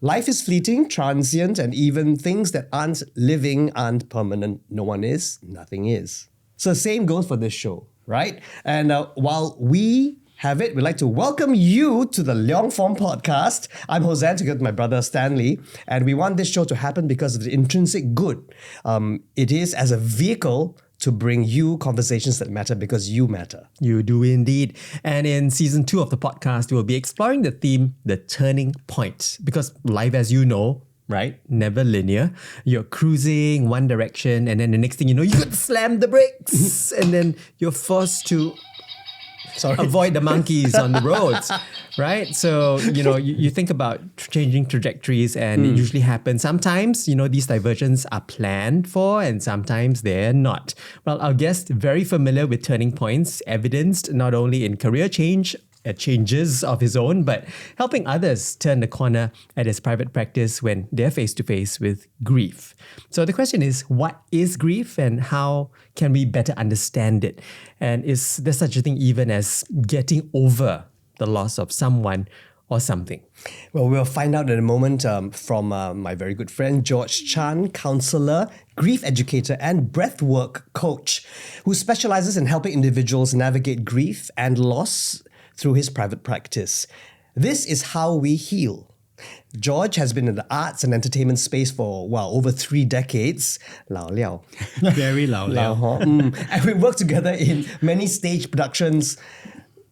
Life is fleeting, transient, and even things that aren't living aren't permanent. No one is, nothing is. So same goes for this show, right? And while we have it, we'd like to welcome you to the Leong Form podcast. I'm Hossan together with my brother Stanley, and we want this show to happen because of the intrinsic good. It is as a vehicle to bring you conversations that matter because you matter. You do indeed. And in season 2 of the podcast, we'll be exploring the theme, the turning point. Because life, as you know, right, never linear. You're cruising one direction and then the next thing you know, you could slam the brakes and then you're forced to avoid the monkeys on the roads, right? So, you think about changing trajectories and it usually happens. Sometimes, these diversions are planned for and sometimes they're not. Well, our guest, very familiar with turning points, evidenced not only in career changes of his own, but helping others turn the corner at his private practice when they're face-to-face with grief. So the question is, what is grief and how can we better understand it? And is there such a thing even as getting over the loss of someone or something? Well, we'll find out in a moment from my very good friend, George Chan, Counsellor, Grief Educator, and Breathwork Coach, who specializes in helping individuals navigate grief and loss through his private practice. This is how we heal. George has been in the arts and entertainment space for, over 3 decades. Lao liao. Very lao liao. And we work together in many stage productions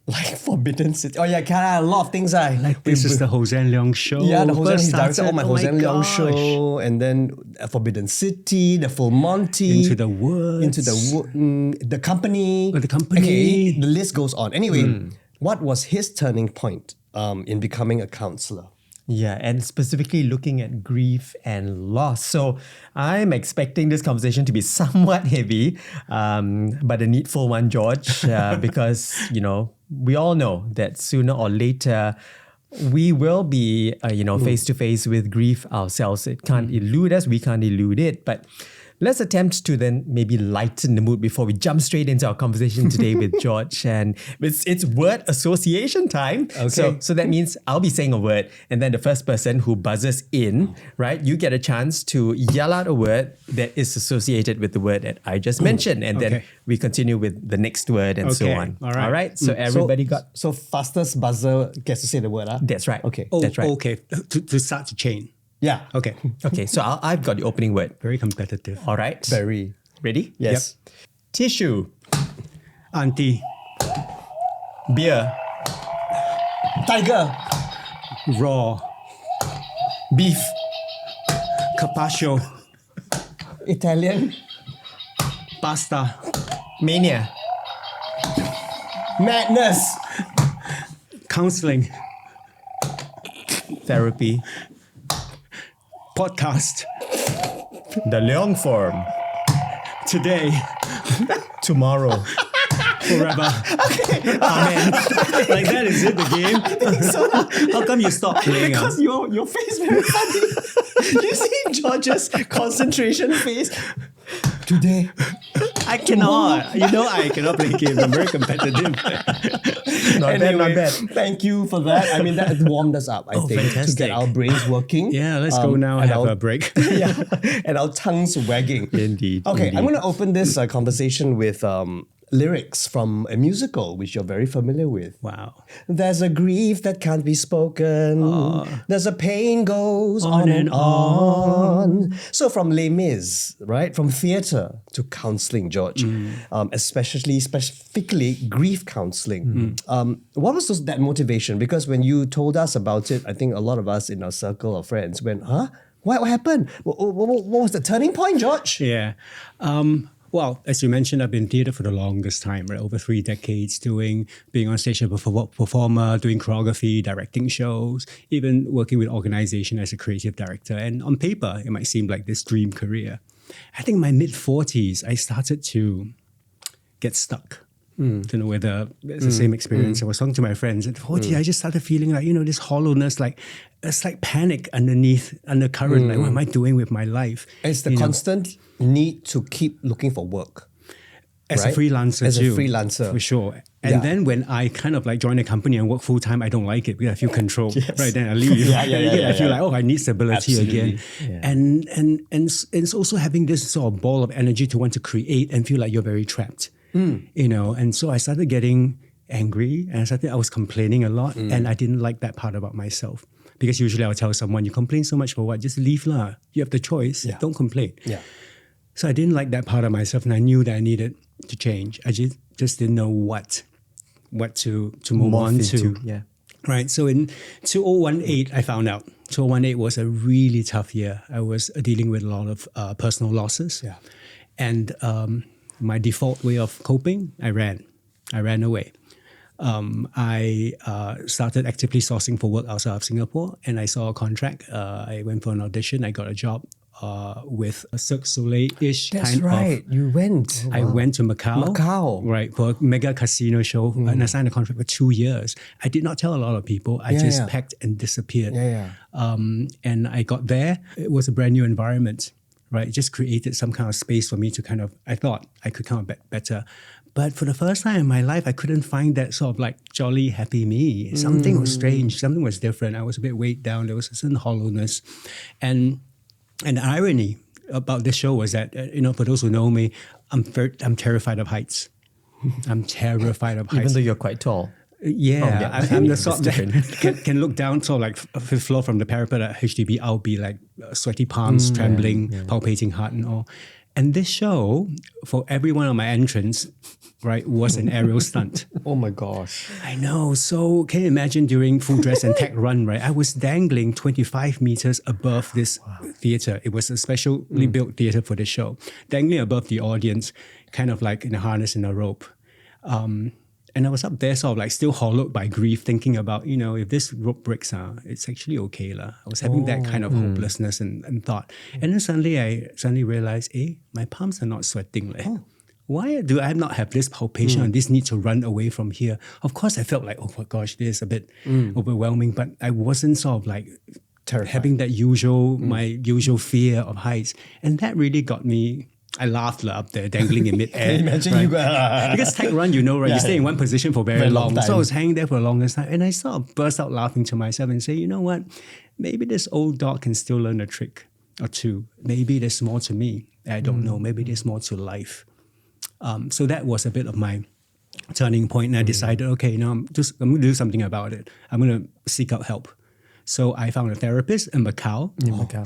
like Forbidden City. A lot of things. This is the Hossan Leong show. Yeah, the Hossan, he directed all my Hossan Leong gosh. show. And then Forbidden City, the Full Monty. Into the Woods. The Company. The Company. Okay, the list goes on. Anyway, what was his turning point in becoming a counsellor? Yeah, and specifically looking at grief and loss. So I'm expecting this conversation to be somewhat heavy, but a needful one, George, because, we all know that sooner or later we will be, face-to-face with grief ourselves. It can't elude us. We can't elude it. But let's attempt to then maybe lighten the mood before we jump straight into our conversation today with George. And it's word association time. Okay. So that means I'll be saying a word and then the first person who buzzes in, right, you get a chance to yell out a word that is associated with the word that I just mentioned. And then we continue with the next word and so on. All right. All right. So everybody got... So fastest buzzer gets to say the word, huh? That's right. Okay. That's right. Okay. To start the chain. Yeah. Okay. Okay. So I've got the opening word. Very competitive. All right. Very. Ready? Yes. Tissue. Auntie. Beer. Tiger. Raw. Beef. Carpaccio. Italian. Pasta. Mania. Madness. Counselling. Therapy. Podcast. The Leong Form. Today. Tomorrow. Forever. Amen. Like that is it, the game? How come you stopped playing? Because your face very funny. You see George's concentration face. Today. I cannot. I cannot play games. I'm very competitive. Not bad. Thank you for that. I mean, that warmed us up, I think, fantastic. to get our brains working. Yeah, let's go now and have a break. Yeah, and our tongues wagging. Indeed. Okay, indeed. I'm going to open this conversation with lyrics from a musical, which you're very familiar with. Wow. There's a grief that can't be spoken. There's a pain goes on and on. So from Les Mis, right? From theatre to counselling, George. Specifically grief counselling. What was that motivation? Because when you told us about it, I think a lot of us in our circle of friends went, huh? What happened? What was the turning point, George? Yeah. Well, as you mentioned, I've been in theatre for the longest time, right? Over 3 decades being on stage as a performer, doing choreography, directing shows, even working with organization as a creative director. And on paper, it might seem like this dream career. I think in my mid-40s, I started to get stuck. Don't know whether it's the same experience. I was talking to my friends at 40, I just started feeling like, this hollowness, like it's like panic undercurrent. Like, what am I doing with my life? It's the constant need to keep looking for work. As right? a freelancer As too. a freelancer. For sure. And then when I kind of like join a company and work full time, I don't like it because I feel control. Right then I leave. I feel like, oh, I need stability again. Yeah. And it's also having this sort of ball of energy to want to create and feel like you're very trapped. You know, and so I started getting angry and I was complaining a lot, and I didn't like that part about myself. Because usually I'll tell someone, you complain so much for what? Just leave lah. You have the choice. Don't complain. Yeah. So I didn't like that part of myself, and I knew that I needed to change. I just didn't know what to move on to. Yeah. Right. So in 2018, I found out. 2018 was a really tough year. I was dealing with a lot of personal losses. Yeah. And my default way of coping, I ran away. I started actively sourcing for work outside of Singapore, and I saw a contract. I went for an audition. I got a job with a Cirque Soleil-ish That's kind right. of. You went. I went to Macau. Right, for a mega casino show, and I signed a contract for 2 years. I did not tell a lot of people. I just packed and disappeared. And I got there. It was a brand new environment, right? It just created some kind of space for me to kind of, I thought I could kind of better. But for the first time in my life, I couldn't find that sort of like jolly, happy me. Something was strange. Something was different. I was a bit weighed down. There was a certain hollowness. And the irony about this show was that, for those who know me, I'm terrified of heights. I'm terrified of heights. Even though you're quite tall. Yeah, I'm the sort that can look down sort of like fifth floor from the parapet at HDB. I'll be like sweaty palms, trembling, palpating heart and all. And this show, for every one of my entrants, right, was an aerial stunt. Oh my gosh. I know. So can you imagine during full dress and tech run, right? I was dangling 25 meters above this theater. It was a specially built theater for the show. Dangling above the audience, kind of like in a harness and a rope. And I was up there sort of like still hollowed by grief, thinking about, if this rope breaks, it's actually okay. I was having that kind of hopelessness and thought. And then suddenly I realized, my palms are not sweating. Why do I not have this palpation and this need to run away from here? Of course, I felt like, oh my gosh, this is a bit overwhelming, but I wasn't sort of like having that my usual fear of heights. And that really got me. I laughed up there, dangling in midair. Can you imagine right? Because tech run, right? You stay in one position for very long. So I was hanging there for the longest time, and I sort of burst out laughing to myself and say, you know what? Maybe this old dog can still learn a trick or two. Maybe there's more to me. I don't know. Maybe there's more to life. So that was a bit of my turning point, and I decided, okay, now I'm going to do something about it. I'm going to seek out help. So I found a therapist in Macau.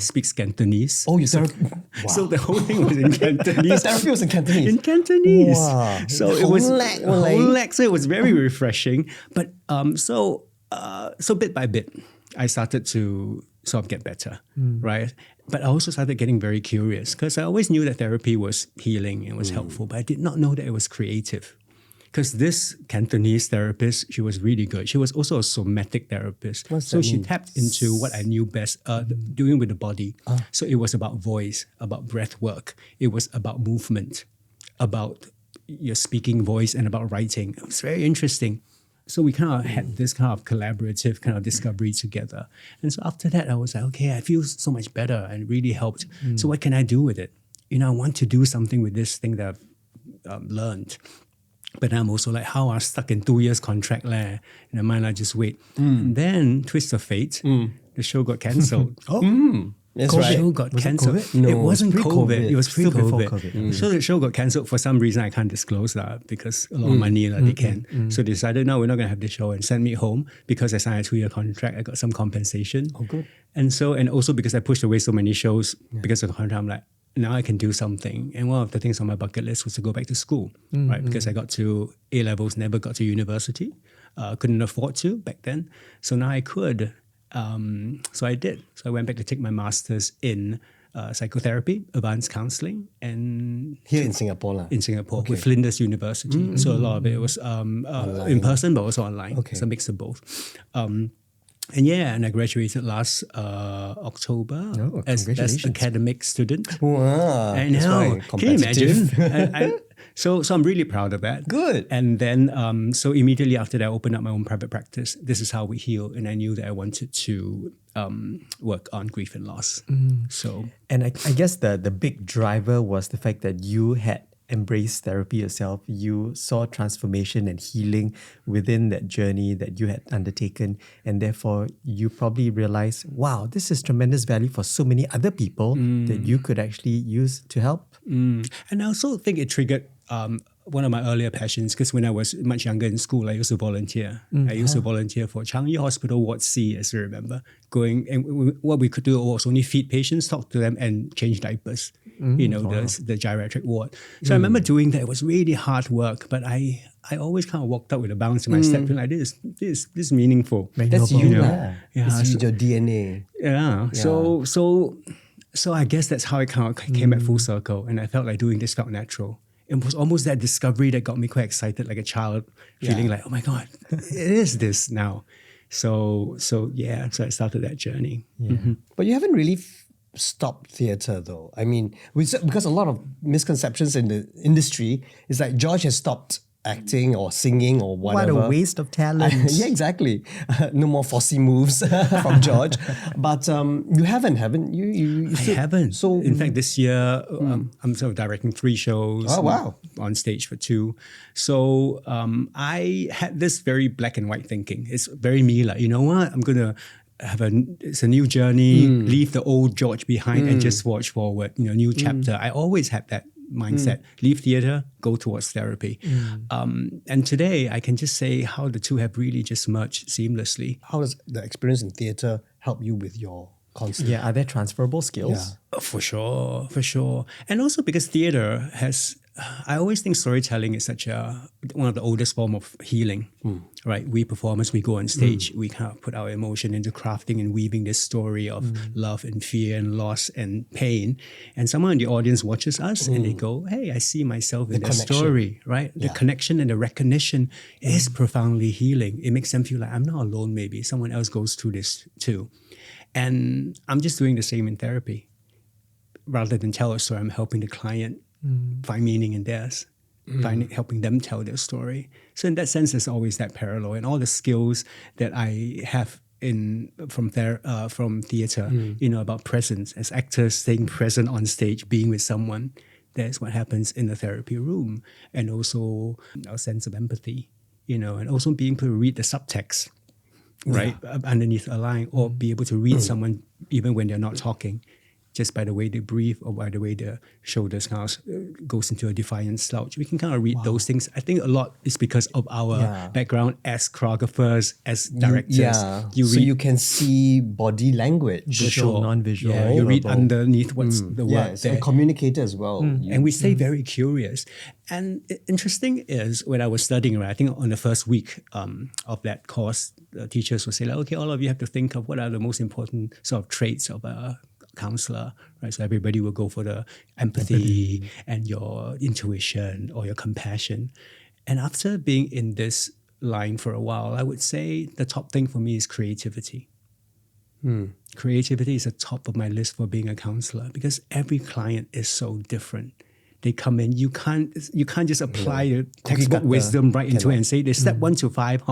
Speaks Cantonese. Oh, so the whole thing was in Cantonese. The therapy was in Cantonese. In Cantonese. Wow. So it was a whole leg. So it was very refreshing. But so bit by bit, I started to sort of get better, right? But I also started getting very curious because I always knew that therapy was healing and was helpful, but I did not know that it was creative. Because this Cantonese therapist, she was really good. She was also a somatic therapist. So she tapped into what I knew best, doing with the body. So it was about voice, about breath work. It was about movement, about your speaking voice and about writing. It was very interesting. So we kind of had this kind of collaborative kind of discovery together. And so after that, I was like, okay, I feel so much better and it really helped. So what can I do with it? I want to do something with this thing that I've learned. But I'm also like, how I stuck in 2 years contract in the mind, I just wait. And then, twist of fate, the show got cancelled. That's The right. show got cancelled. COVID? No, it wasn't pre-COVID. COVID. It was Still before pre-COVID. COVID. So the show got cancelled for some reason I can't disclose that because a lot of money they can. So they decided, no, we're not going to have the show and send me home because I signed a 2-year contract. I got some compensation. Oh, good. And also because I pushed away so many shows because of the contract, I'm like, now I can do something. And one of the things on my bucket list was to go back to school, right? Because I got to A-levels, never got to university. Couldn't afford to back then. So now I could. So I did. So I went back to take my master's in psychotherapy, advanced counselling, and Here in Singapore. in Singapore with Flinders University. So a lot of it was in person, but also online. Okay. It's a mix of both. And I graduated last October as academic student. Wow. I that's know. right. Can you imagine? Competitive. So I'm really proud of that. Good. And then, so immediately after that, I opened up my own private practice. This is how we heal. And I knew that I wanted to work on grief and loss. So, And I guess the big driver was the fact that you had embraced therapy yourself, you saw transformation and healing within that journey that you had undertaken. And therefore, you probably realized, wow, this is tremendous value for so many other people that you could actually use to help. And I also think it triggered one of my earlier passions, because when I was much younger in school, I used to volunteer. I used to volunteer for Changi Hospital Ward C, as you remember. Going, and what we could do was only feed patients, talk to them, and change diapers. The geriatric ward. So I remember doing that. It was really hard work, but I always kind of walked out with a bounce in my step, feeling like this is meaningful. That's noble. you, Yeah. It's your DNA. Yeah. So I guess that's how it kind of came back full circle, and I felt like doing this felt natural. It was almost that discovery that got me quite excited, like a child, feeling like, oh my God, it is this now. So I started that journey. But you haven't really stopped theatre though. I mean, because a lot of misconceptions in the industry is like George has stopped acting or singing or whatever. What a waste of talent. Yeah, exactly. No more Fosse moves from George. But you haven't you? I haven't. So in fact, this year I'm sort of directing 3 shows. Oh, wow. On stage for 2. So I had this very black and white thinking. It's very me, like, you know what? I'm gonna it's a new journey. Leave the old George behind and just watch forward. New chapter. I always had that mindset. Leave theatre, go towards therapy. And today I can just say how the two have really just merged seamlessly. How does the experience in theatre help you with your counselling? Yeah, are there transferable skills? For sure. And also because theatre has, I always think storytelling is such one of the oldest form of healing, right? We performers, we go on stage, we kind of put our emotion into crafting and weaving this story of love and fear and loss and pain. And someone in the audience watches us and they go, hey, I see myself in that story, right? The connection and the recognition is profoundly healing. It makes them feel like I'm not alone, maybe someone else goes through this too. And I'm just doing the same in therapy. Rather than tell a story, I'm helping the client find meaning in theirs, helping them tell their story. So in that sense, there's always that parallel, and all the skills that I have from theatre, about presence as actors, staying present on stage, being with someone. That's what happens in the therapy room, and also our sense of empathy, and also being able to read the subtext, right, underneath a line, or be able to read someone even when they're not talking, just by the way they breathe or by the way their shoulders kind of goes into a defiant slouch. We can kind of read those things. I think a lot is because of our background as choreographers, as directors. You can see body language. Visual, non-visual. Yeah, you read underneath what's the word there. And communicator as well. And we stay very curious. And interesting is when I was studying, I think on the first week of that course, the teachers would say, like, okay, all of you have to think of what are the most important sort of traits of a counselor, right? So everybody will go for the empathy and your intuition or your compassion. And after being in this line for a while, I would say the top thing for me is creativity. Creativity is at the top of my list for being a counselor because every client is so different. They come in, you can't just apply the textbook wisdom right into it and say they step 1 to 5,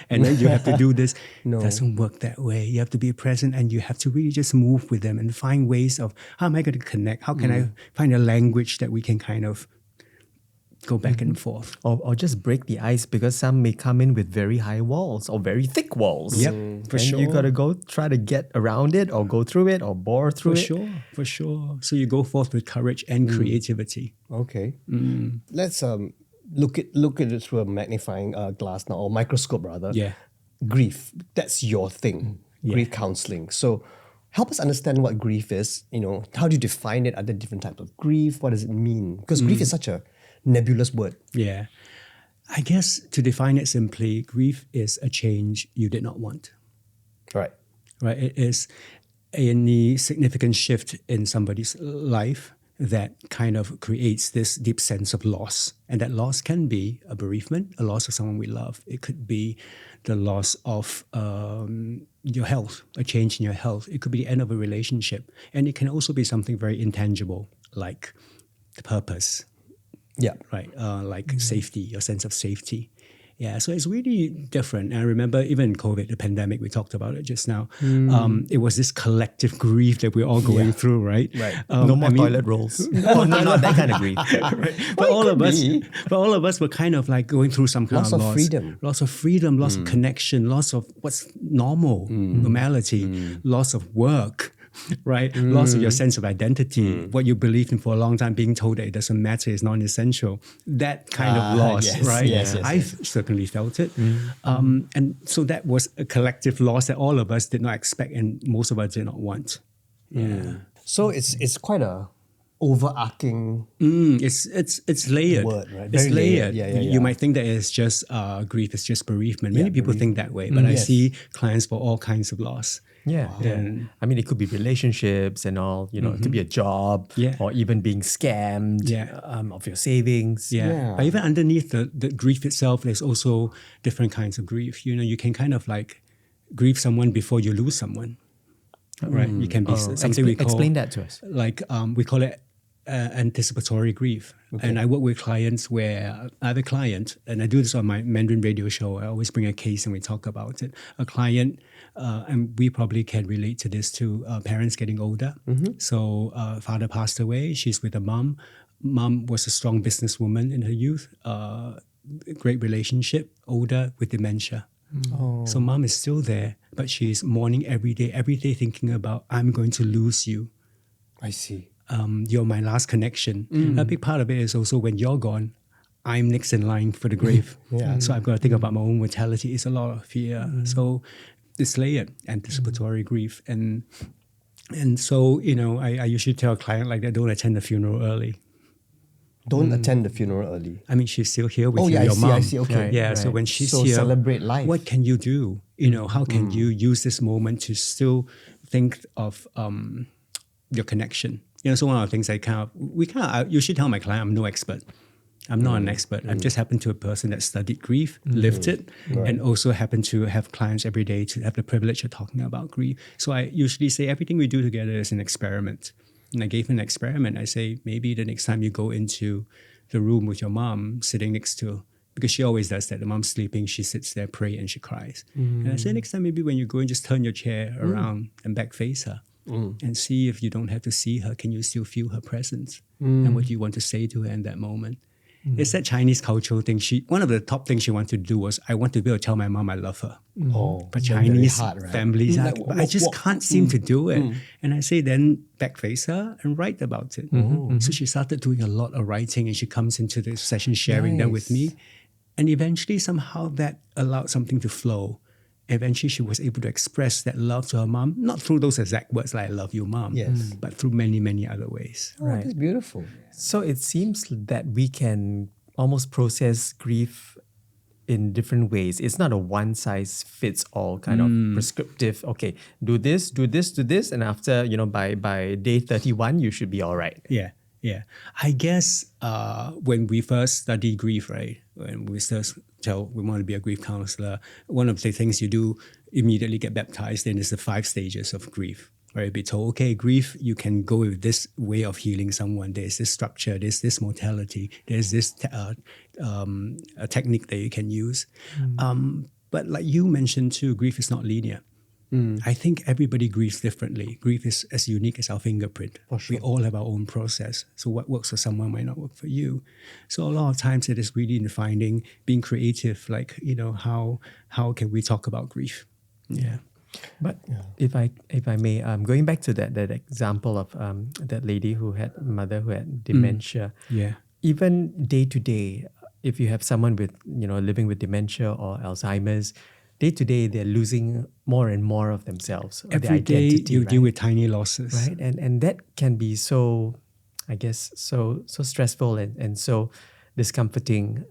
and then you have to do this. It doesn't work that way. You have to be present and you have to really just move with them and find ways of how am I going to connect? How can I find a language that we can kind of go back and forth? Or just break the ice, because some may come in with very high walls or very thick walls. Yep, for sure. And you got to go try to get around it or go through it or bore through it. For sure. So you go forth with courage and creativity. Okay. Let's look at it through a magnifying glass now, or microscope rather. Yeah. Grief. That's your thing. Grief counselling. So help us understand what grief is. How do you define it? Are there different types of grief? What does it mean? Because grief is such a nebulous word. Yeah. I guess to define it simply, grief is a change you did not want. Right. It is any significant shift in somebody's life that kind of creates this deep sense of loss. And that loss can be a bereavement, a loss of someone we love. It could be the loss of your health, a change in your health. It could be the end of a relationship. And it can also be something very intangible, like the purpose. Yeah. Right. Like safety, your sense of safety. Yeah, so it's really different. And I remember even in COVID, the pandemic, we talked about it just now. It was this collective grief that we're all going through, right? Right. No more toilet rolls. No, not that kind of grief. Right. But all of us were kind of like going through some kind Loss of of loss. freedom. Loss of freedom, loss of connection, loss of what's normal, normality, loss of work. Right? Loss of your sense of identity, what you believed in for a long time, being told that it doesn't matter, it's non-essential. That kind of loss, yes, right? yes, yes, I've certainly felt it. And so that was a collective loss that all of us did not expect and most of us did not want. Yeah. So it's quite a overarching It's layered. word, right? It's Very layered. layered. Yeah. You might think that it's just grief, it's just bereavement. Many people think that way, but I Yes. see clients for all kinds of loss. Yeah. I mean, it could be relationships and all, you know, it could be a job or even being scammed of your savings. Yeah. But even underneath the grief itself, there's also different kinds of grief. You know, you can kind of like grieve someone before you lose someone. Right? You can be something we call... Explain that to us. Like we call it anticipatory grief. And I work with clients where I have a client, and I do this on my Mandarin radio show. I always bring a case and we talk about it. A client, and we probably can relate to this too, parents getting older. So father passed away, she's with a mom. Mom was a strong businesswoman in her youth, great relationship, older with dementia. So mom is still there, but she's mourning every day thinking about, I'm going to lose you. I see. You're my last connection. A big part of it is also when you're gone, I'm next in line for the grave. So I've got to think about my own mortality. It's a lot of fear. So it's layered, anticipatory grief. And so, you know, I usually tell a client like that, don't attend the funeral early. Don't attend the funeral early. I mean, she's still here with you, I your see, mom. I see. Okay. Yeah, so when she's So here, celebrate life. what can you do? You know, how can you use this moment to still think of your connection? You know, so one of the things I usually tell my client, I'm no expert. I'm not an expert. I've just happened to a person that studied grief, lived it, and also happen to have clients every day to have the privilege of talking about grief. So I usually say everything we do together is an experiment. And I gave him an experiment. I say, maybe the next time you go into the room with your mom sitting next to, because she always does that. The mom's sleeping, she sits there, pray, and she cries. And I say, next time maybe when you go and just turn your chair around and back face her and see if you don't have to see her, can you still feel her presence? And what do you want to say to her in that moment? It's that Chinese cultural thing. One of the top things she wanted to do was, I want to be able to tell my mom I love her. But Chinese hard, right? families, but I just can't seem to do it. And I say, then back face her and write about it. So she started doing a lot of writing, and she comes into the session sharing them with me. And eventually, somehow that allowed something to flow. Eventually, she was able to express that love to her mom, not through those exact words like, I love you, mom, but through many, many other ways. Oh, that's beautiful. So it seems that we can almost process grief in different ways. It's not a one-size-fits-all kind of prescriptive, okay, do this, and after, you know, by day 31, you should be all right. Yeah. I guess when we first study grief, right, when we first tell we want to be a grief counselor, one of the things you do immediately get baptized in is the 5 stages of grief. Right, be told, okay, grief, you can go with this way of healing someone. There's this structure, there's this mortality, there's this a technique that you can use. But like you mentioned too, grief is not linear. I think everybody grieves differently. Grief is as unique as our fingerprint. We all have our own process. So what works for someone might not work for you. So a lot of times it is really in finding, being creative, like, you know, how can we talk about grief? Yeah. But if I may, going back to that example of that lady who had a mother who had dementia. Even day to day, if you have someone with, you know, living with dementia or Alzheimer's, day to day they're losing more and more of themselves. Every day you deal with tiny losses, right? And that can be so, I guess, so stressful and so discomforting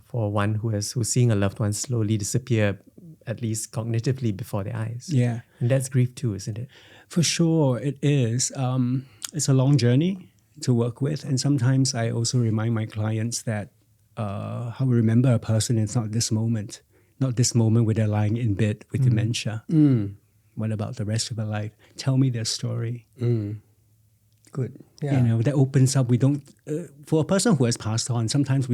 for one who's seeing a loved one slowly disappear, at least cognitively, before their eyes. Yeah. And that's grief too, isn't it? For sure, it is. It's a long journey to work with. And sometimes I also remind my clients that how we remember a person is not this moment where they're lying in bed with dementia. What about the rest of their life? Tell me their story. Good. Yeah. That opens up. We don't, for a person who has passed on, sometimes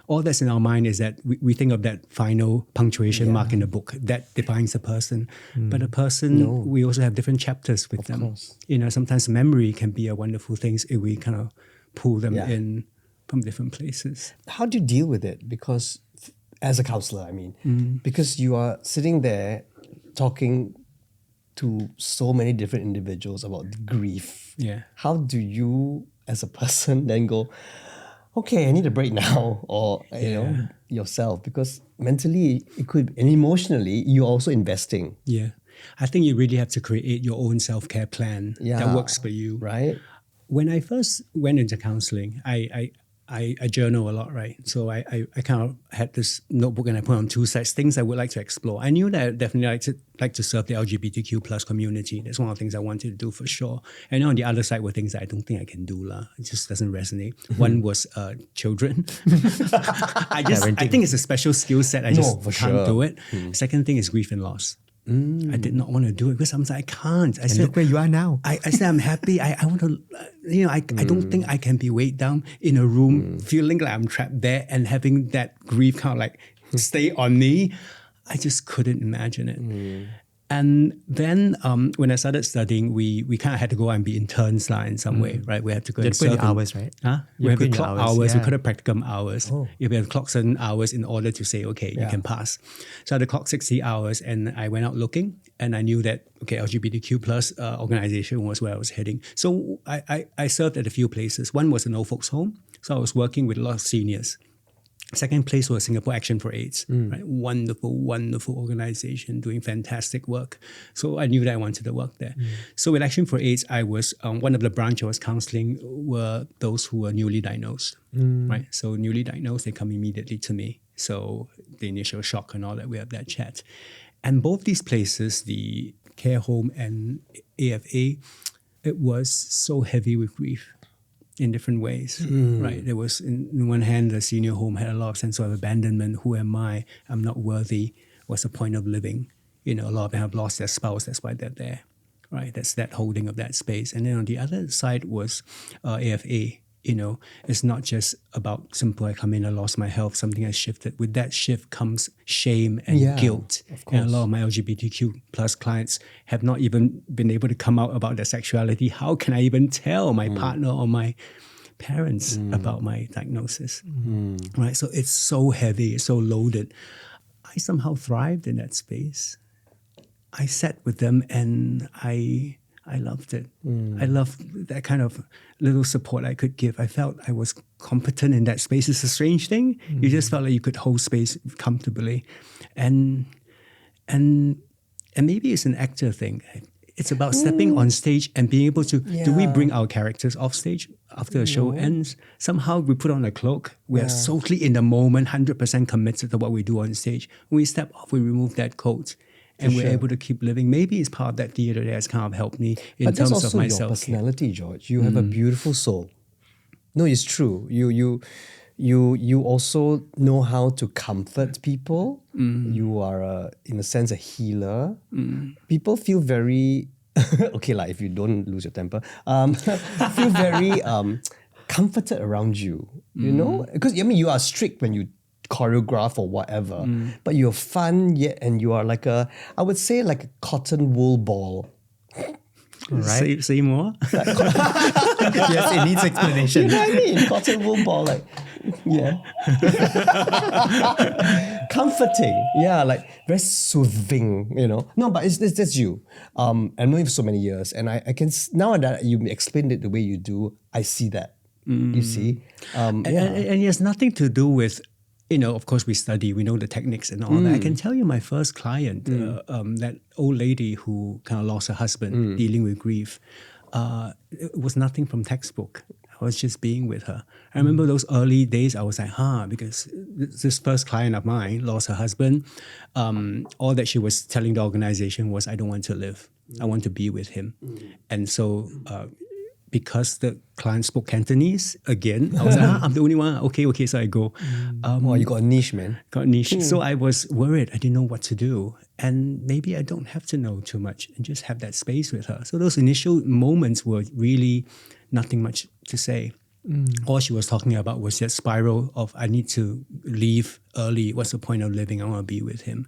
all that's in our mind is that we think of that final punctuation mark in the book that defines a person. But a person, we also have different chapters with them. Course. Sometimes memory can be a wonderful thing if we kind of pull them in from different places. How do you deal with it? Because as a counselor, I mean, because you are sitting there talking to so many different individuals about grief. Yeah. How do you, as a person, then go, okay, I need a break now, or yourself? Because mentally, it could, and emotionally, you're also investing. Yeah. I think you really have to create your own self-care plan that works for you. Right. When I first went into counselling, I journal a lot, right? So I kind of had this notebook and I put on 2 sides, things I would like to explore. I knew that I definitely like to serve the LGBTQ plus community. That's one of the things I wanted to do for sure. And on the other side were things that I don't think I can do. It just doesn't resonate. One was children. I think it's a special skill set. I just can't do it. Second thing is grief and loss. I did not want to do it because I was like, I can't. I said, look where you are now. I said, I'm happy. I want to, I don't think I can be weighed down in a room, feeling like I'm trapped there and having that grief kind of like stay on me. I just couldn't imagine it. And then when I started studying, we kind of had to go and be interns in some way, right? We had to go and serve. Hours, right? We have to clock hours. We could have practicum hours. We have to clock certain hours in order to say, okay, you can pass. So I had to clock 60 hours and I went out looking and I knew that, okay, LGBTQ plus organization was where I was heading. So I served at a few places. One was an old folks home. So I was working with a lot of seniors. Second place was Singapore Action for AIDS, right? Wonderful, wonderful organization doing fantastic work. So I knew that I wanted to work there. So with Action for AIDS, I was, one of the branch I was counseling were those who were newly diagnosed, right? So newly diagnosed, they come immediately to me. So the initial shock and all that, we have that chat. And both these places, the care home and AFA, it was so heavy with grief. In different ways, right? There was, in one hand, the senior home had a lot of sense of abandonment. Who am I? I'm not worthy. What's the point of living? A lot of them have lost their spouse. That's why they're there, right? That's that holding of that space. And then on the other side was AFA. It's not just about simple, I come in, I lost my health, something has shifted. With that shift comes shame and guilt. And a lot of my LGBTQ plus clients have not even been able to come out about their sexuality. How can I even tell my partner or my parents about my diagnosis? Right? So it's so heavy, it's so loaded. I somehow thrived in that space. I sat with them and I loved it. I loved that kind of little support I could give. I felt I was competent in that space. It's a strange thing. You just felt like you could hold space comfortably. And maybe it's an actor thing. It's about stepping on stage and being able to, do we bring our characters off stage after a show ends? Somehow we put on a cloak. We are totally in the moment, 100% committed to what we do on stage. When we step off, we remove that coat. And we're able to keep living. Maybe it's part of that theatre that has kind of helped me in terms of my self-care. But that's also your personality, George. You have a beautiful soul. No, it's true. You also know how to comfort people. You are, in a sense, a healer. People feel very, okay, like if you don't lose your temper, feel very comforted around you, Because, you are strict when you choreograph or whatever, but you're fun yet, and you are like I would say like a cotton wool ball. Right? Say more. Yes, it needs explanation. You know what I mean? Cotton wool ball, comforting. Yeah, like very soothing, No, but that's you. I've known you for so many years, and I can, now that you explained it the way you do, I see that. You see? And it has nothing to do with, of course we study, we know the techniques and all that. I can tell you my first client, that old lady who kind of lost her husband, dealing with grief, it was nothing from textbook. I was just being with her. I remember those early days, I was like, because this first client of mine lost her husband. All that she was telling the organization was, I don't want to live. I want to be with him. And so because the client spoke Cantonese, again, I was like, I'm the only one. Okay, so I go. You got a niche, man. Got a niche. So I was worried. I didn't know what to do. And maybe I don't have to know too much and just have that space with her. So those initial moments were really nothing much to say. All she was talking about was that spiral of, I need to leave early. What's the point of living? I want to be with him.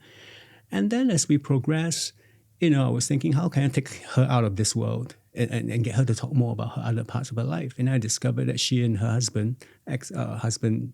And then as we progress, I was thinking, how can I take her out of this world and get her to talk more about her other parts of her life? And I discovered that she and her husband, ex-husband,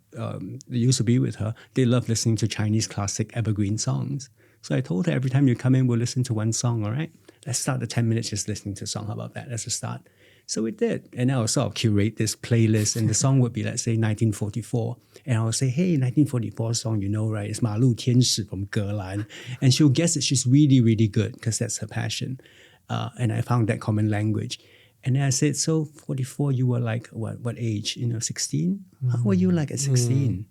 used to be with her. They love listening to Chinese classic evergreen songs. So I told her, every time you come in, we'll listen to one song, all right? Let's start the 10 minutes just listening to a song. How about that? That's a start. So we did. And I would sort of curate this playlist, and the song would be, let's say, 1944. And I would say, hey, 1944 song, right? It's 马路天使 from Gerlan. And she'll guess that she's really, really good because that's her passion. And I found that common language. And then I said, so 44, you were like, what age? 16? How were you like at 16?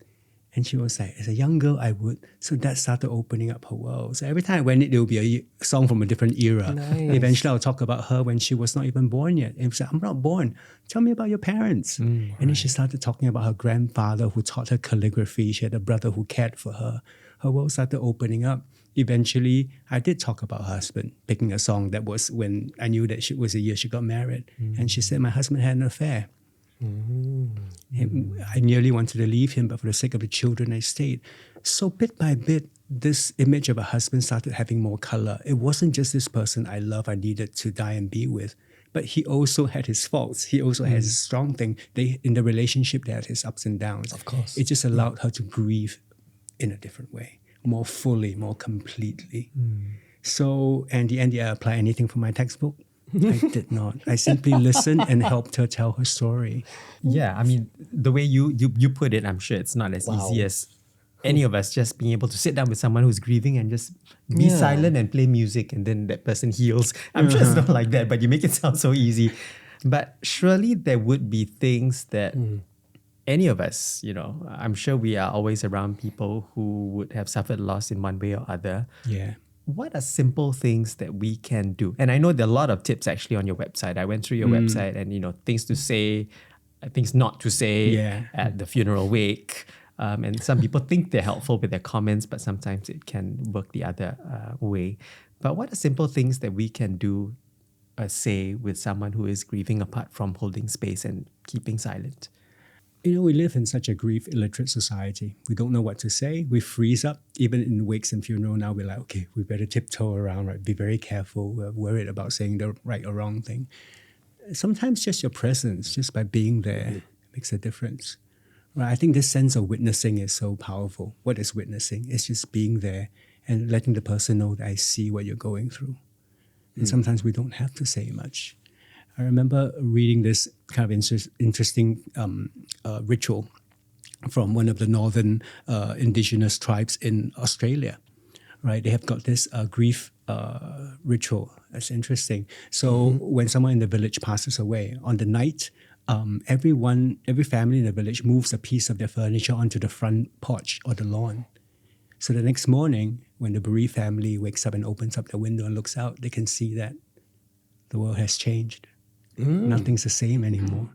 And she was like, as a young girl, I would. So that started opening up her world. So every time I went in, there would be a song from a different era. Nice. Eventually, I'll talk about her when she was not even born yet. And she said, I'm not born. Tell me about your parents. And then she started talking about her grandfather who taught her calligraphy. She had a brother who cared for her. Her world started opening up. Eventually, I did talk about her husband, picking a song that was when I knew that it was the year she got married. And she said, my husband had an affair. I nearly wanted to leave him, but for the sake of the children, I stayed. So bit by bit, this image of a husband started having more color. It wasn't just this person I love, I needed to die and be with, but he also had his faults. He also has his strong thing. In the relationship, they had his ups and downs. Of course. It just allowed her to grieve in a different way, more fully, more completely. So, and did I apply anything from my textbook? I did not. I simply listened and helped her tell her story. Yeah, I mean, the way you put it, I'm sure it's not as easy as any of us just being able to sit down with someone who's grieving and just be silent and play music and then that person heals. I'm sure it's not like that, but you make it sound so easy. But surely there would be things that any of us, I'm sure we are always around people who would have suffered loss in one way or other. Yeah. What are simple things that we can do? And I know there are a lot of tips actually on your website. I went through your website and, things to say, things not to say at the funeral wake. And some people think they're helpful with their comments, but sometimes it can work the other way. But what are simple things that we can do, say, with someone who is grieving apart from holding space and keeping silent? We live in such a grief illiterate society. We don't know what to say. We freeze up. Even in wakes and funeral now, we're like, okay, we better tiptoe around, right? Be very careful. We're worried about saying the right or wrong thing. Sometimes just your presence, just by being there, makes a difference. Right? I think this sense of witnessing is so powerful. What is witnessing? It's just being there and letting the person know that I see what you're going through. And sometimes we don't have to say much. I remember reading this kind of interesting ritual from one of the northern indigenous tribes in Australia, right? They have got this grief ritual. That's interesting. So when someone in the village passes away, on the night, every family in the village moves a piece of their furniture onto the front porch or the lawn. So the next morning, when the bereaved family wakes up and opens up the window and looks out, they can see that the world has changed. Nothing's the same anymore.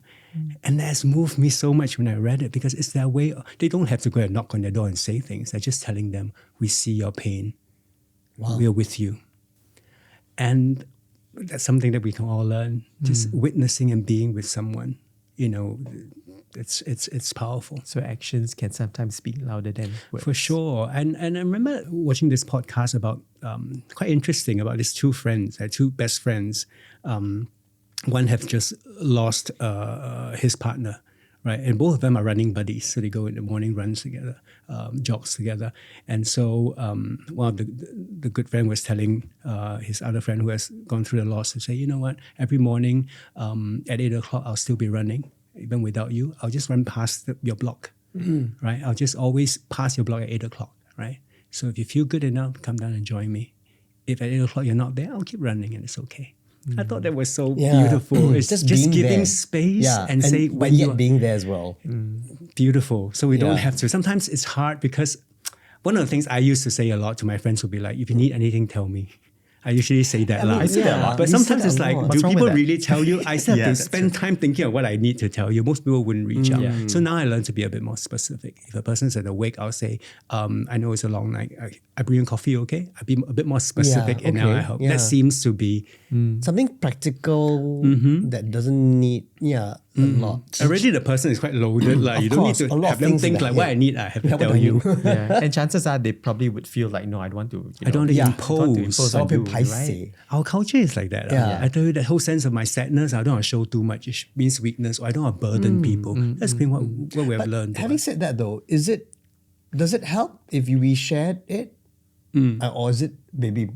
And that has moved me so much when I read it, because it's their way. They don't have to go and knock on their door and say things. They're just telling them, we see your pain. Wow. We're with you. And that's something that we can all learn. Just witnessing and being with someone, it's powerful. So actions can sometimes speak louder than words. For sure. And I remember watching this podcast about, quite interesting, about these two friends, two best friends. One have just lost his partner, right? And both of them are running buddies. So they go in the morning runs together, jogs together. And so one of the good friend was telling his other friend who has gone through the loss to say, you know what, every morning at 8 o'clock, I'll still be running. Even without you, I'll just run past your block, right? I'll just always pass your block at 8 o'clock, right? So if you feel good enough, come down and join me. If at 8 o'clock you're not there, I'll keep running and it's okay. I thought that was so beautiful. It's just giving there. Space and say but when yet you're being there as well. Beautiful. So we don't have to. Sometimes it's hard because one of the things I used to say a lot to my friends would be like, if you need anything, tell me. I usually say that loud. I say that a lot. But You sometimes say that it's a like, lot. do people really tell you? I still have to that's spend time thinking of what I need to tell you. Most people wouldn't reach out. Yeah. So now I learn to be a bit more specific. If a person's at a wake, I'll say, I know it's a long night. I bring you coffee, okay? I'll be a bit more specific and now I hope. Yeah. That seems to be something practical that doesn't need a lot. Already the person is quite loaded. Like you don't need course, a to lot have of them things think in like their what I head. need, I have to Yeah, what tell do I you. need? Yeah. And chances are they probably would feel like, no, I don't want to. I don't want to Yeah. impose. on you, paise. right? Our culture is like that. Yeah. I tell you that whole sense of my sadness, I don't want to show too much. It means weakness, or I don't want to burden people. That's been what we have learned. Having said that, though, does it help if we shared it, or is it maybe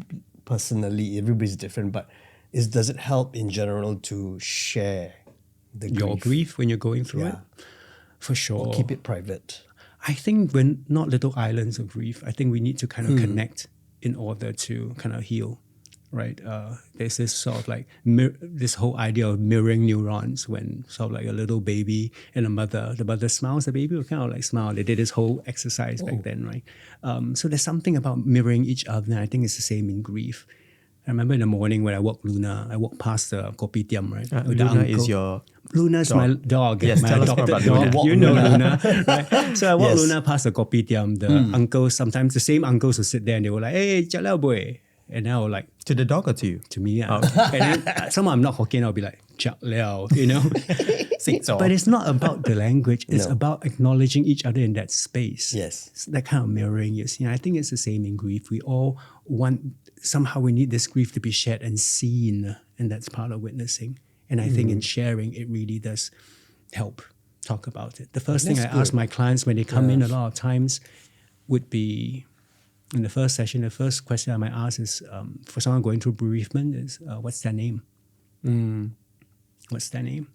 personally? Everybody's different, but does it help in general to share the Your grief when you're going through it? For sure. Keep it private. I think we're not little islands of grief. I think we need to kind of connect in order to kind of heal, right? There's this sort of like this whole idea of mirroring neurons when sort of like a little baby and the mother smiles, the baby will kind of like smile. They did this whole exercise back then, right? So there's something about mirroring each other, and I think it's the same in grief. I remember in the morning when I walked Luna, I walked past the kopitiam, right? With the Luna uncle. is your Luna's dog. my dog. Yes, my tell us more adopted about Luna. dog. You know Luna, right? So I walked Yes. Luna past the kopitiam. The uncles, sometimes the same uncles would sit there and they were like, hey, chalao boy. And I was like, to the dog or to you? to me, and then someone I'm not Hokkien, I'll be like, chak liao, you know? But it's not about the language. It's about acknowledging each other in that space. Yes. It's that kind of mirroring. You see, I think it's the same in grief. We all somehow we need this grief to be shared and seen, and that's part of witnessing. And I think in sharing, it really does help talk about it. The first thing I ask my clients when they come in a lot of times would be, in the first session, the first question I might ask is, for someone going through bereavement is, what's their name? What's their name?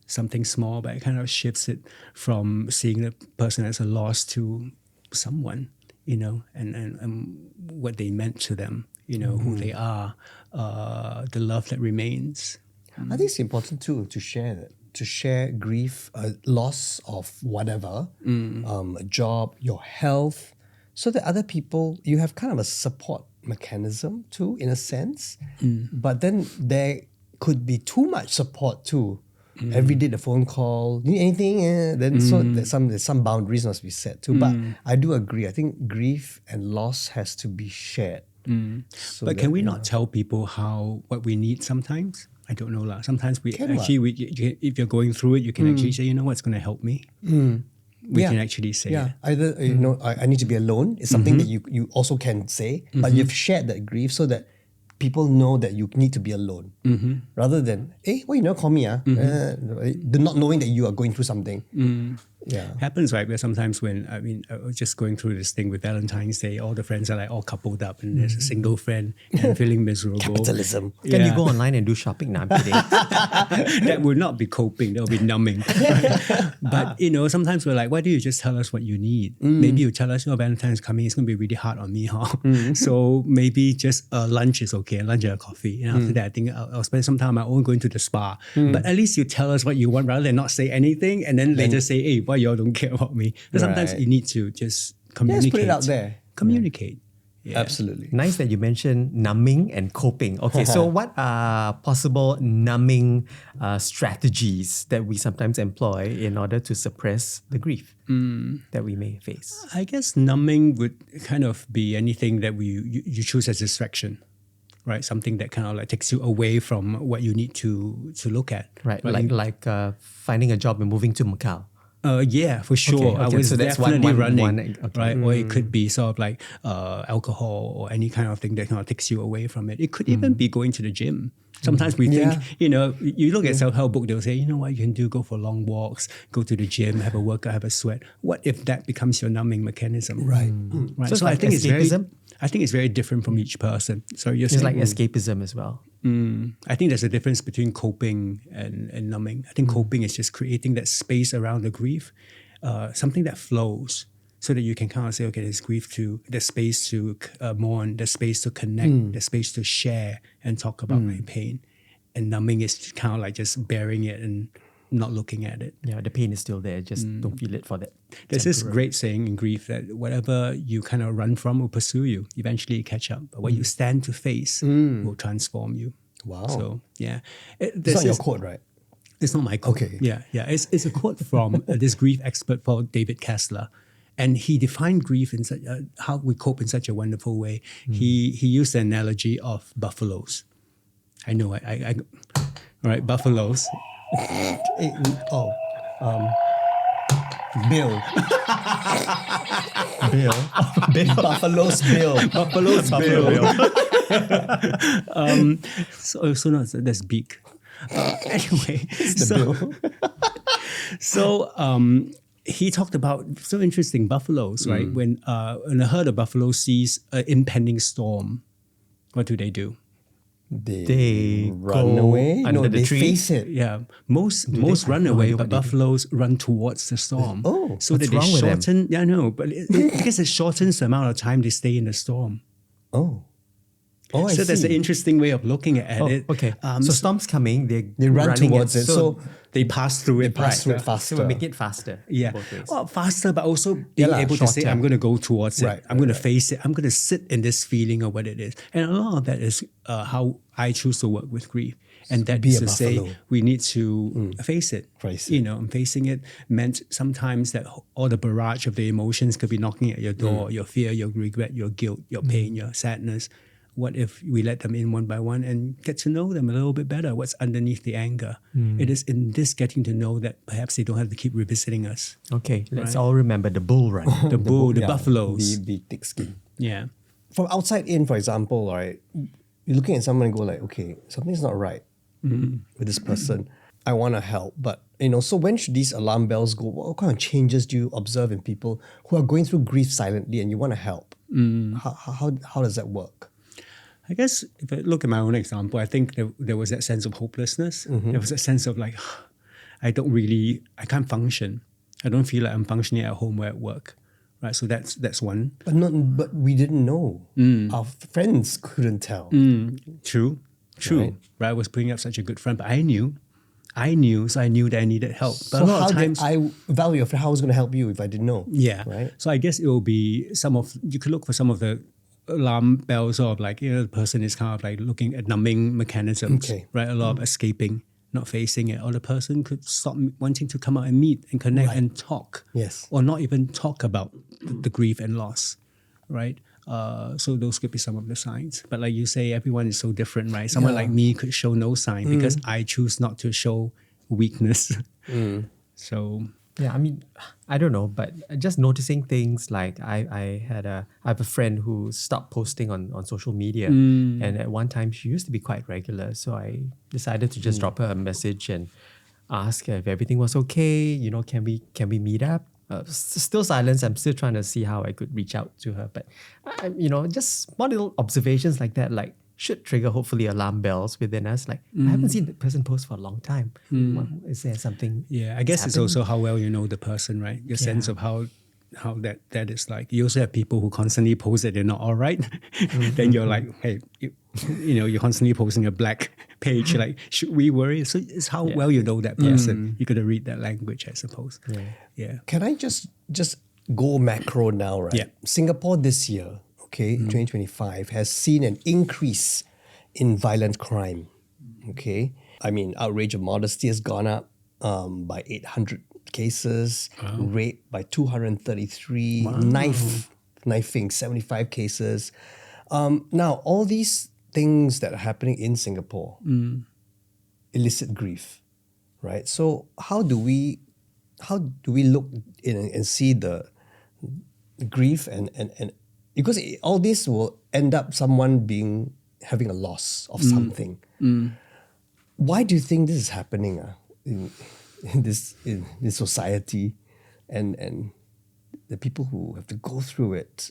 Something small, but it kind of shifts it from seeing the person as a loss to someone, you know, and what they meant to them, you know, who they are, the love that remains. I think it's important too to share that. To share grief, loss of whatever, a job, your health, so that other people, you have kind of a support mechanism too, in a sense. But then there could be too much support too. Every day the phone call, need anything? Then so there's some boundaries must be set too. But I do agree. I think grief and loss has to be shared. So But can we not tell people what we need sometimes? I don't know lah. Sometimes if you're going through it, you can actually say, you know what's going to help me. We can actually say it. Either you know, I need to be alone. It's something that you also can say, but you've shared that grief so that people know that you need to be alone, rather than why you never call me? Not knowing that you are going through something. Happens, right? Where sometimes I was just going through this thing with Valentine's Day, all the friends are like all coupled up and there's a single friend and feeling miserable. Capitalism. Can you go online and do shopping? No, I'm kidding. That would not be coping, that would be numbing. But you know, sometimes we're like, why do you just tell us what you need? Maybe you tell us, Valentine's coming, it's going to be really hard on me, huh? So maybe just lunch is okay, lunch and a coffee. And after that, I think I'll spend some time on my own going to the spa. But at least you tell us what you want rather than not say anything and then later say, hey, why y'all don't care about me? But sometimes you need to just communicate. Just put it out there. Communicate. Yeah. Absolutely. Nice that you mentioned numbing and coping. Okay, so what are possible numbing strategies that we sometimes employ in order to suppress the grief that we may face? I guess numbing would kind of be anything that you choose as distraction, right? Something that kind of like takes you away from what you need to look at. Right, like finding a job and moving to Macau. Yeah, for sure. Okay, I was so that's definitely running, okay. right? Or it could be sort of like alcohol or any kind of thing that kind of takes you away from it. It could even be going to the gym. Sometimes we think, you look at self-help book, they'll say, you know what you can do, go for long walks, go to the gym, have a workout, have a sweat. What if that becomes your numbing mechanism? Right. Right. So it's like escapism? I think it's very different from each person. So you're It's saying, like escapism as well. I think there's a difference between coping and numbing. I think coping is just creating that space around the grief, something that flows, so that you can kind of say, okay, there's grief there's space to mourn, there's space to connect, there's space to share and talk about my pain. And numbing is kind of like just bearing it and not looking at it. Yeah, the pain is still there. Just don't feel it for that. There's this great saying in grief that whatever you kind of run from will pursue you. Eventually you catch up. But what you stand to face will transform you. Wow. So, yeah. It's not your quote, right? It's not my quote. Okay. Yeah. It's a quote from this grief expert called David Kessler. And he defined grief in such how we cope in such a wonderful way. He used the analogy of buffaloes. I know. All right, buffaloes. Bill. Bill. Buffalo's Bill. Buffalo's bill. So no, that's beak. Anyway, he talked about so interesting buffaloes, right? When a herd of buffaloes sees an impending storm, what do? They run go away. under the they tree. face it. Yeah, most run no away, idea but what they do. buffaloes run towards the storm. Oh, so what's that they wrong with them? shorten. Yeah, I know, but because it shortens the amount of time they stay in the storm. Oh, I So see. that's an interesting way of looking at it. Okay. So storm's coming. They run running towards it. So they pass through it. pass through it so faster. we'll make it faster. Yeah, Both ways. well, faster, but also being lah, able to say, shorter. I'm going to go towards Right, it. I'm going to face it. I'm going to sit in this feeling of what it is. And a lot of that is how I choose to work with grief. And that be is a to say, buffalo. we need to face it. Face You it. know, and facing it meant sometimes that all the barrage of the emotions could be knocking at your door, your fear, your regret, your guilt, your pain, your sadness. What if we let them in one by one and get to know them a little bit better? What's underneath the anger? It is in this getting to know that perhaps they don't have to keep revisiting us. Okay, let's all remember the bull run. The bull, the Yeah, buffaloes. the thick skin. Yeah. From outside in, for example, right, you're looking at someone and go like, okay, something's not right with this person. I want to help, but so when should these alarm bells go? What kind of changes do you observe in people who are going through grief silently and you want to help? How does that work? I guess if I look at my own example, I think there was that sense of hopelessness. There was a sense of like, I can't function. I don't feel like I'm functioning at home or at work. Right. So that's one. But we didn't know. Our friends couldn't tell. True. Right. Right. I was putting up such a good front, but I knew, so I knew that I needed help. But So a lot how of times, did I value your friend? How was going to help you if I didn't know? yeah. Right. So I guess it will be you could look for some of the alarm bells of like, the person is kind of like looking at numbing mechanisms, Okay. right? A lot of escaping, not facing it. Or the person could stop wanting to come out and meet and connect and talk. Yes. Or not even talk about the grief and loss, right? So those could be some of the signs. But like you say, everyone is so different, right? Someone like me could show no sign because I choose not to show weakness. So Yeah, I mean, I don't know, but just noticing things like I have a friend who stopped posting on social media, and at one time she used to be quite regular, so I decided to just drop her a message and ask her if everything was okay. Can we meet up? Still silence. I'm still trying to see how I could reach out to her, but just small little observations like that, like should trigger hopefully alarm bells within us. Like I haven't seen the person post for a long time. Is there something? yeah, I guess it's also how well you know the person, right? Your sense of how that is like. You also have people who constantly post that they're not all right. Then you're like, hey, you're constantly posting a black page. Like, should we worry? So it's how well you know that person. You got to read that language, I suppose. Yeah. Can I just go macro now, right? Yeah. Singapore this year, 2025, has seen an increase in violent crime. Okay. I mean, outrage of modesty has gone up by 800 cases, rape by 233, knifing 75 cases. Now, all these things that are happening in Singapore elicit grief, right? So how do we look in and see the grief and because all this will end up someone having a loss of something. Why do you think this is happening in this society, and the people who have to go through it?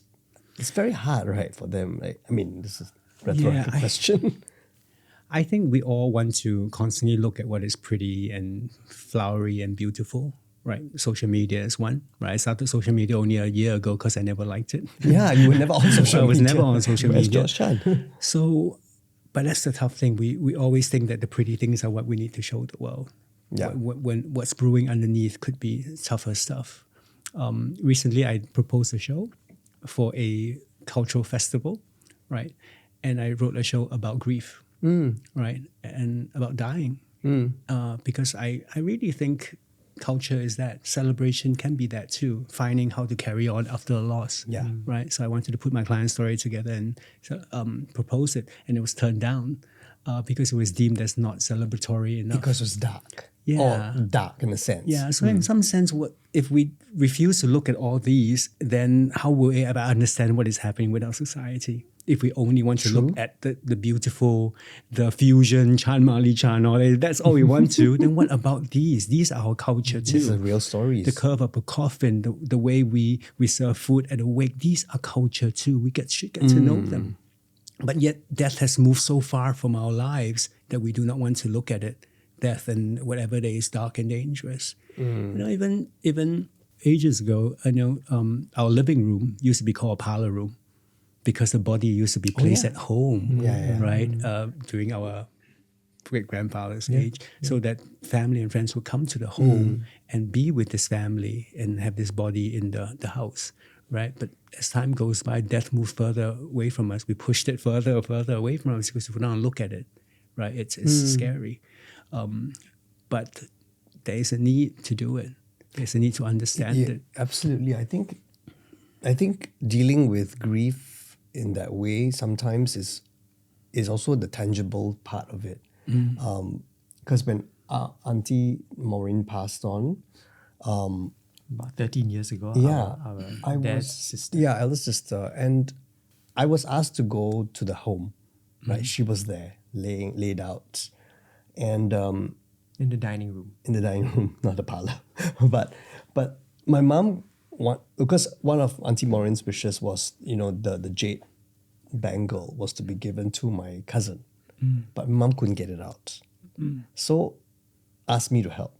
It's very hard, right, for them. Like, I mean, this is a rhetorical question. I think we all want to constantly look at what is pretty and flowery and beautiful, right? Social media is one, right? I started social media only a year ago because I never liked it. Yeah, you were never on social media. I was never on social Where's media. George Chan? So, but that's the tough thing. We always think that the pretty things are what we need to show the world. Yeah. When what's brewing underneath could be tougher stuff. Recently, I proposed a show for a cultural festival, right? And I wrote a show about grief, right? And about dying. Because I really think culture is that. Celebration can be that too. Finding how to carry on after a loss. Yeah. Right. So I wanted to put my client story together and propose it, and it was turned down. because it was deemed as not celebratory enough. Because it was dark. Yeah. Or dark in a sense. Yeah, so in some sense, if we refuse to look at all these, then how will we ever understand what is happening with our society? If we only want to look at the beautiful, the fusion, Chan Mali Chan, all that, that's all we want to, then what about these? These are our culture too. These are real stories. The curve of a coffin, the way we serve food at a wake, these are culture too. We should get to know them. But yet death has moved so far from our lives that we do not want to look at it. Death and whatever that is dark and dangerous. Even ages ago, I know our living room used to be called a parlor room because the body used to be placed at home, right? During our great-grandfather's age, so that family and friends would come to the home and be with this family and have this body in the house, right? But as time goes by, death moves further away from us. We pushed it further away from us because we don't look at it, right? It's scary. But there is a need to do it. There's a need to understand it. Absolutely. I think dealing with grief in that way sometimes is also the tangible part of it. Because when Auntie Maureen passed on, About 13 years ago, our dad's sister. Yeah, elder sister. And I was asked to go to the home, right? She was there, laid out. And In the dining room. in the dining room, not the parlor. but my mom because one of Auntie Maureen's wishes was, the jade bangle was to be given to my cousin. But my mom couldn't get it out. So asked me to help.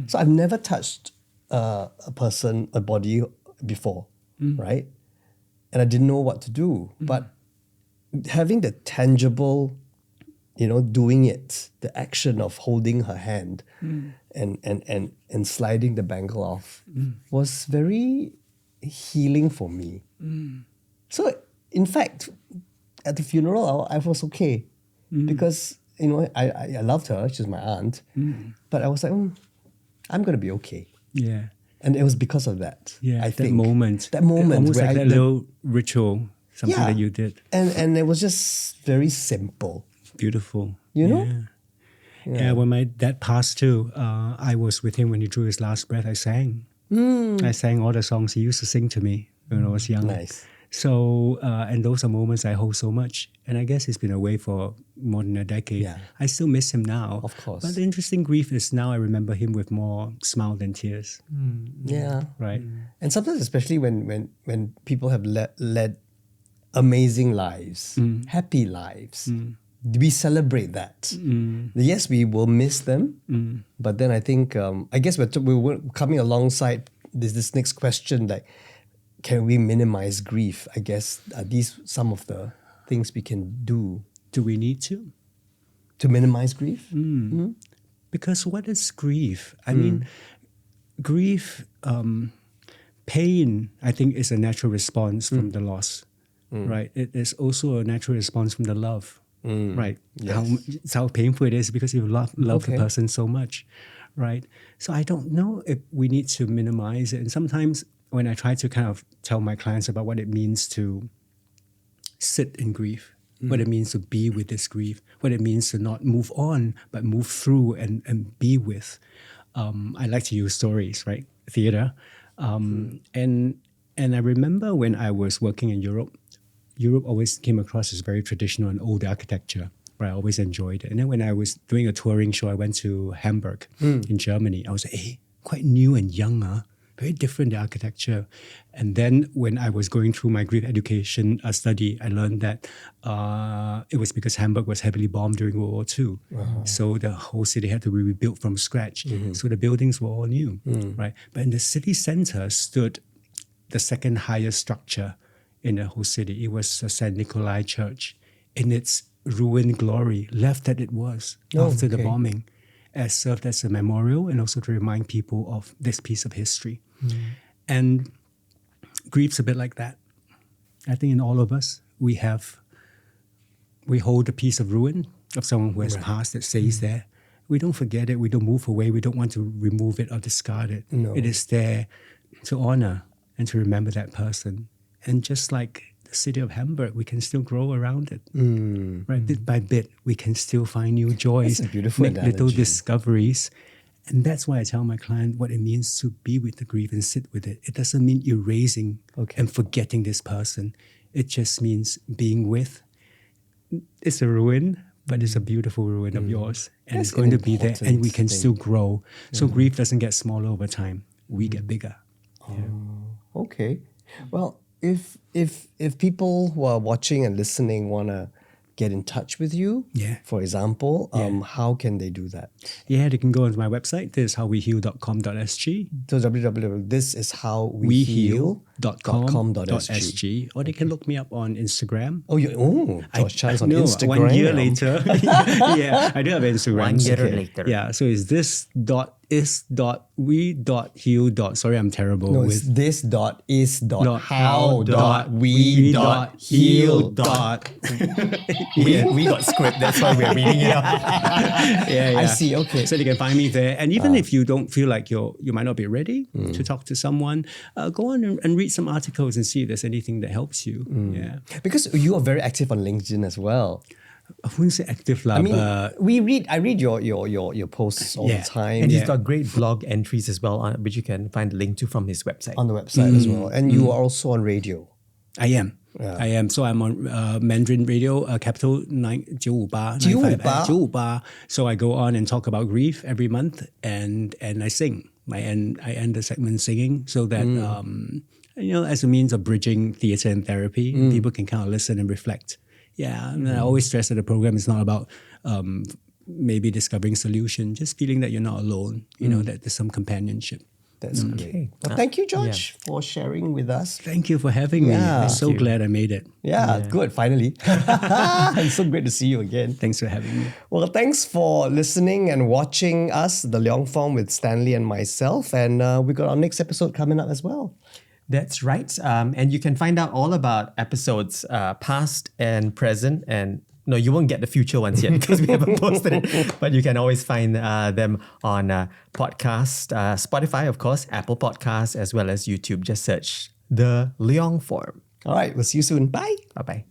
So I've never touched a body before, right? And I didn't know what to do. But having the tangible, doing it, the action of holding her hand and sliding the bangle off was very healing for me. So, in fact, at the funeral, I was okay because, I loved her. She's my aunt. But I was like, I'm going to be okay. Yeah. And it was because of that. Yeah, I that think. moment. That moment. Almost where like that little ritual, something that you did. And it was just very simple. Beautiful. You know? Yeah, when my dad passed too, I was with him when he drew his last breath. I sang. I sang all the songs he used to sing to me when I was young. Nice. So, and those are moments I hold so much. And I guess he's been away for more than a decade. Yeah. I still miss him now. Of course. But the interesting grief is now I remember him with more smile than tears. Yeah. Right? And sometimes, especially when people have led amazing lives, happy lives, we celebrate that. Yes, we will miss them, but then I think, I guess we're coming alongside this next question, like, can we minimize grief? I guess are these some of the things we can do Do we need to? to minimize grief? Because what is grief? I mean, grief, pain, I think, is a natural response from the loss, right? It is also a natural response from the love, right? Yes. How painful it is because you love the Okay. person so much, right? So I don't know if we need to minimize it. And sometimes when I try to kind of tell my clients about what it means to sit in grief, what it means to be with this grief, what it means to not move on, but move through and be with. I like to use stories, right? Theater. And I remember when I was working in Europe always came across as very traditional and old architecture, right? I always enjoyed it. And then when I was doing a touring show, I went to Hamburg in Germany. I was like, quite new and young, very different, the architecture. And then when I was going through my grief education study, I learned that it was because Hamburg was heavily bombed during World War II. So the whole city had to be rebuilt from scratch. So the buildings were all new, right? But in the city center stood the second highest structure in the whole city. It was a St. Nikolai Church in its ruined glory, left that it was after the bombing, as served as a memorial and also to remind people of this piece of history. And grief's a bit like that. I think in all of us, we hold a piece of ruin of someone who has passed that stays there. We don't forget it. We don't move away. We don't want to remove it or discard it. No. It is there to honor and to remember that person. And just like the city of Hamburg, we can still grow around it. Right, bit by bit, we can still find new joys, That's a beautiful make little analogy. discoveries. And that's why I tell my client what it means to be with the grief and sit with it. It doesn't mean erasing and forgetting this person. It just means being with. It's a ruin, but it's a beautiful ruin of yours. And That's it's going an to be there, and we can important still grow. So grief doesn't get smaller over time. We get bigger. Okay. Well, if people who are watching and listening want to get in touch with you, for example, how can they do that? Yeah, they can go onto my website. This is howweheal.com.sg. So www.thisishowweheal.com.sg. Or they can look me up on Instagram. Josh Chan's on No, Instagram. 1 year later. Yeah, I do have Instagram. 1 year later. Yeah, so it's this.is.we.heal. Sorry, I'm terrible No, with it's this.how.we.heal. We got script, that's why we're reading it out. Yeah. I see, okay. So they can find me there. And even if you don't feel like you might not be ready to talk to someone, go on and read some articles and see if there's anything that helps you. Yeah. Because you are very active on LinkedIn as well. I wouldn't say active, I mean, but I read your posts all the time. And he's got great blog entries as well, which you can find a link to from his website. On the website as well. And you are also on radio. I am. I am. So I'm on Mandarin Radio, Capital 958. So I go on and talk about grief every month, and I sing. I end the segment singing, so that as a means of bridging theatre and therapy, people can kind of listen and reflect. Yeah, and I always stress that the program is not about maybe discovering solution, just feeling that you're not alone. That there's some companionship. That's great. Well, thank you, George, for sharing with us. Thank you for having me. I'm so glad I made it. Yeah, good, finally. It's so great to see you again. Thanks for having me. Well, thanks for listening and watching us, the Leong Form with Stanley and myself. And we got our next episode coming up as well. That's right. And you can find out all about episodes past and present. And no, you won't get the future ones yet because we haven't posted it. But you can always find them on podcast, Spotify, of course, Apple Podcasts, as well as YouTube. Just search the Leong Form. All right, we'll see you soon. Bye. Bye-bye.